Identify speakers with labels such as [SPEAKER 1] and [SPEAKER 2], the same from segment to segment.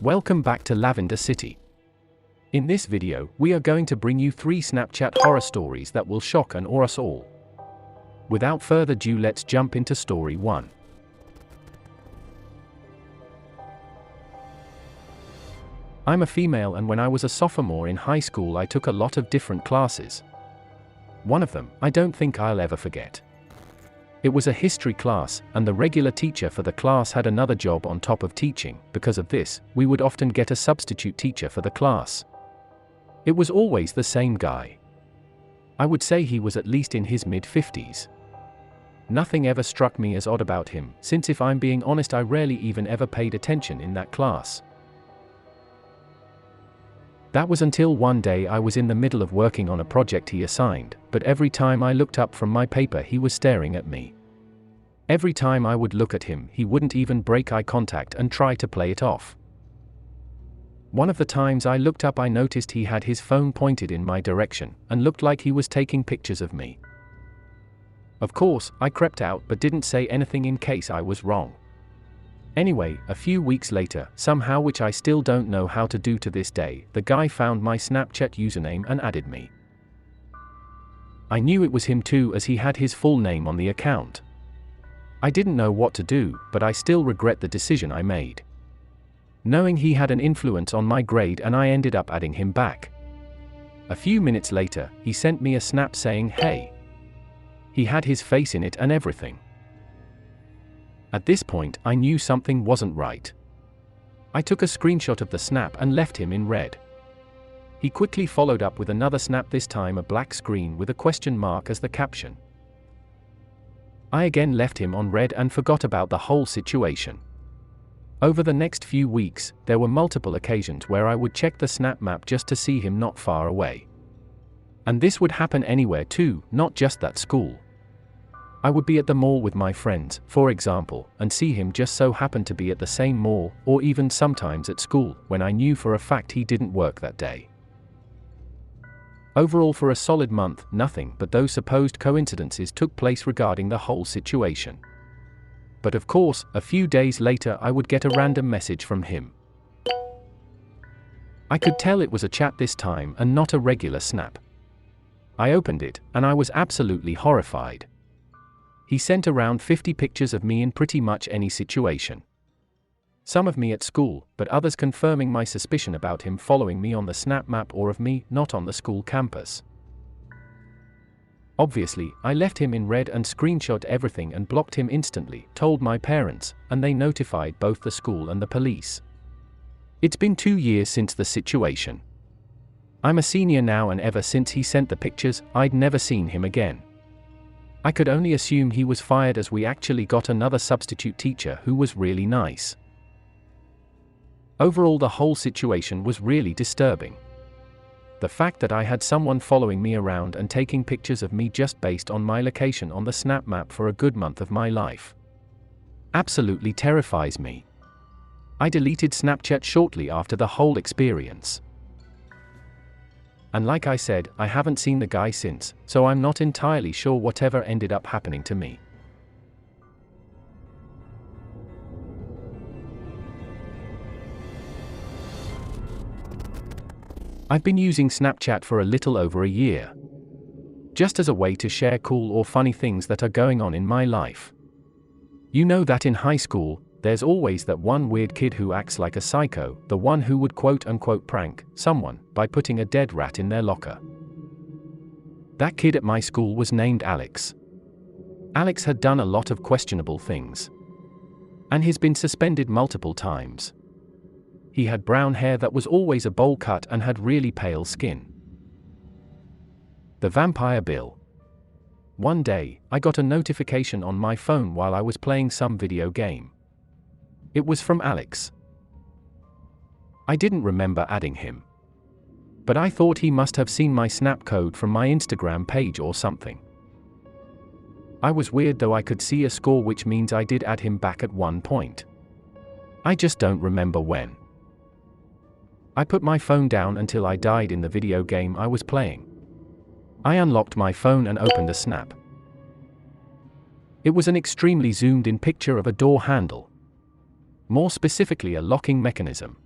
[SPEAKER 1] Welcome back to Lavender City. In this video, we are going to bring you 3 Snapchat horror stories that will shock and awe us all. Without further ado, let's jump into story 1. I'm a female, and when I was a sophomore in high school I took a lot of different classes. One of them, I don't think I'll ever forget. It was a history class, and the regular teacher for the class had another job on top of teaching. Because of this, we would often get a substitute teacher for the class. It was always the same guy. I would say he was at least in his mid-50s. Nothing ever struck me as odd about him, since if I'm being honest I rarely even ever paid attention in that class. That was until one day I was in the middle of working on a project he assigned, but every time I looked up from my paper he was staring at me. Every time I would look at him he wouldn't even break eye contact and try to play it off. One of the times I looked up I noticed he had his phone pointed in my direction, and looked like he was taking pictures of me. Of course, I crept out but didn't say anything in case I was wrong. Anyway, a few weeks later, somehow, which I still don't know how to do to this day, the guy found my Snapchat username and added me. I knew it was him too, as he had his full name on the account. I didn't know what to do, but I still regret the decision I made. Knowing he had an influence on my grade, and I ended up adding him back. A few minutes later, he sent me a snap saying, "Hey." He had his face in it and everything. At this point, I knew something wasn't right. I took a screenshot of the snap and left him in red. He quickly followed up with another snap, this time a black screen with a question mark as the caption. I again left him on red and forgot about the whole situation. Over the next few weeks, there were multiple occasions where I would check the snap map just to see him not far away. And this would happen anywhere too, not just at school. I would be at the mall with my friends, for example, and see him just so happen to be at the same mall, or even sometimes at school, when I knew for a fact he didn't work that day. Overall, for a solid month, nothing but those supposed coincidences took place regarding the whole situation. But of course, a few days later I would get a random message from him. I could tell it was a chat this time and not a regular snap. I opened it, and I was absolutely horrified. He sent around 50 pictures of me in pretty much any situation. Some of me at school, but others confirming my suspicion about him following me on the snap map, or of me not on the school campus. Obviously, I left him in red and screenshot everything and blocked him instantly, told my parents, and they notified both the school and the police. It's been 2 years since the situation. I'm a senior now, and ever since he sent the pictures, I'd never seen him again. I could only assume he was fired, as we actually got another substitute teacher who was really nice. Overall, the whole situation was really disturbing. The fact that I had someone following me around and taking pictures of me just based on my location on the snap map for a good month of my life absolutely terrifies me. I deleted Snapchat shortly after the whole experience. And like I said, I haven't seen the guy since, so I'm not entirely sure whatever ended up happening to me. I've been using Snapchat for a little over a year. Just as a way to share cool or funny things that are going on in my life. You know that in high school, there's always that one weird kid who acts like a psycho, the one who would quote-unquote prank someone by putting a dead rat in their locker. That kid at my school was named Alex. Alex had done a lot of questionable things. And he's been suspended multiple times. He had brown hair that was always a bowl cut and had really pale skin. The Vampire Bill. One day, I got a notification on my phone while I was playing some video game. It was from Alex. I didn't remember adding him. But I thought he must have seen my snap code from my Instagram page or something. I was weird though, I could see a score, which means I did add him back at one point. I just don't remember when. I put my phone down until I died in the video game I was playing. I unlocked my phone and opened a snap. It was an extremely zoomed in picture of a door handle. More specifically, a locking mechanism.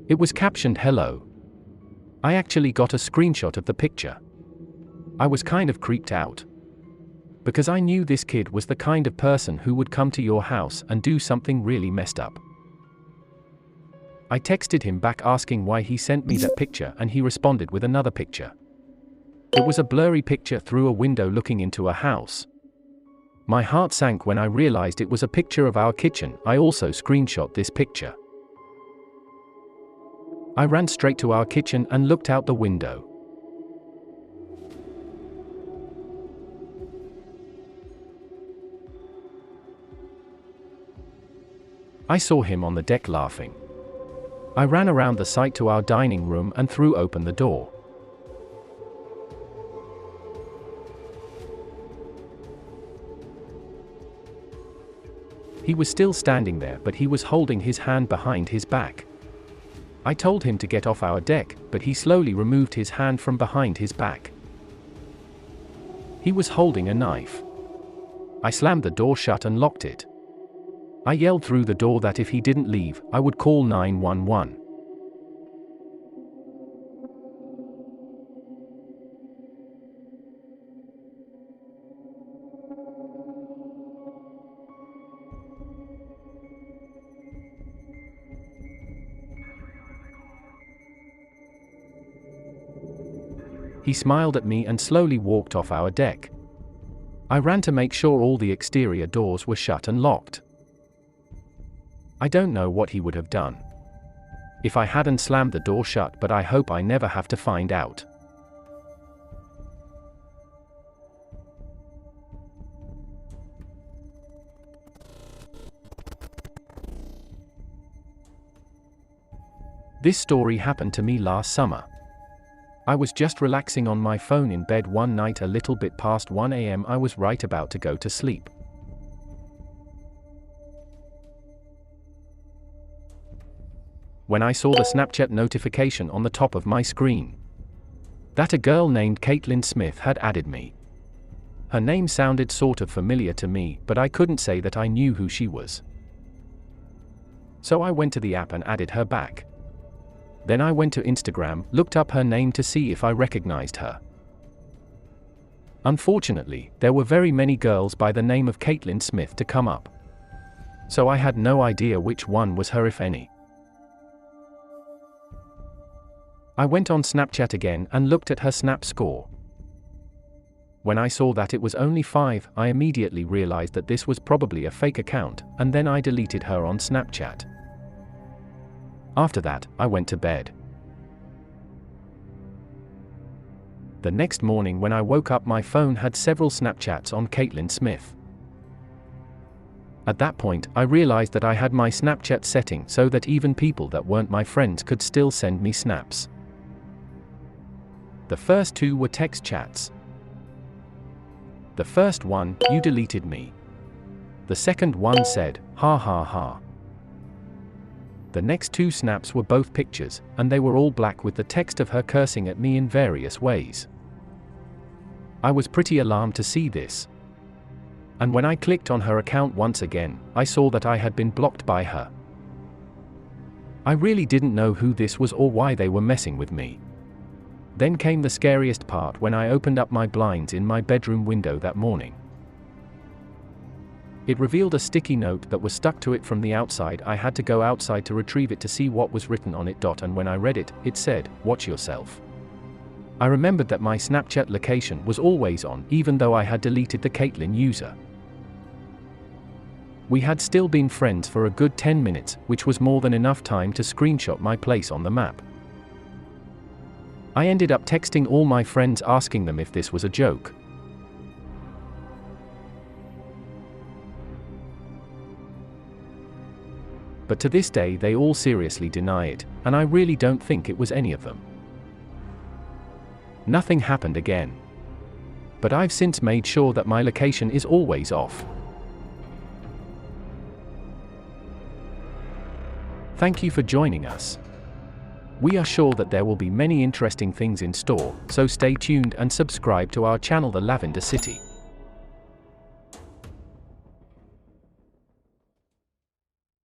[SPEAKER 1] It was captioned "Hello." I actually got a screenshot of the picture. I was kind of creeped out, because I knew this kid was the kind of person who would come to your house and do something really messed up. I texted him back asking why he sent me that picture, and he responded with another picture. It was a blurry picture through a window looking into a house. My heart sank when I realized it was a picture of our kitchen. I also screenshot this picture. I ran straight to our kitchen and looked out the window. I saw him on the deck laughing. I ran around the site to our dining room and threw open the door. He was still standing there, but he was holding his hand behind his back. I told him to get off our deck, but he slowly removed his hand from behind his back. He was holding a knife. I slammed the door shut and locked it. I yelled through the door that if he didn't leave, I would call 911. He smiled at me and slowly walked off our deck. I ran to make sure all the exterior doors were shut and locked. I don't know what he would have done if I hadn't slammed the door shut, but I hope I never have to find out. This story happened to me last summer. I was just relaxing on my phone in bed one night a little bit past 1 a.m. I was right about to go to sleep. When I saw the Snapchat notification on the top of my screen that a girl named Caitlin Smith had added me. Her name sounded sort of familiar to me, but I couldn't say that I knew who she was. So I went to the app and added her back. Then I went to Instagram, looked up her name to see if I recognized her. Unfortunately, there were very many girls by the name of Caitlin Smith to come up. So I had no idea which one was her, if any. I went on Snapchat again and looked at her Snap score. When I saw that it was only 5, I immediately realized that this was probably a fake account, and then I deleted her on Snapchat. After that, I went to bed. The next morning when I woke up, my phone had several Snapchats on Caitlin Smith. At that point, I realized that I had my Snapchat setting so that even people that weren't my friends could still send me snaps. The first 2 were text chats. The first one, "You deleted me." The second one said, "Ha ha ha." The next 2 snaps were both pictures, and they were all black with the text of her cursing at me in various ways. I was pretty alarmed to see this. And when I clicked on her account once again, I saw that I had been blocked by her. I really didn't know who this was or why they were messing with me. Then came the scariest part when I opened up my blinds in my bedroom window that morning. It revealed a sticky note that was stuck to it from the outside. I had to go outside to retrieve it to see what was written on it. And when I read it, it said, "Watch yourself." I remembered that my Snapchat location was always on, even though I had deleted the Caitlin user. We had still been friends for a good 10 minutes, which was more than enough time to screenshot my place on the map. I ended up texting all my friends asking them if this was a joke. But to this day they all seriously deny it, and I really don't think it was any of them. Nothing happened again. But I've since made sure that my location is always off. Thank you for joining us. We are sure that there will be many interesting things in store, so stay tuned and subscribe to our channel, The Lavender City.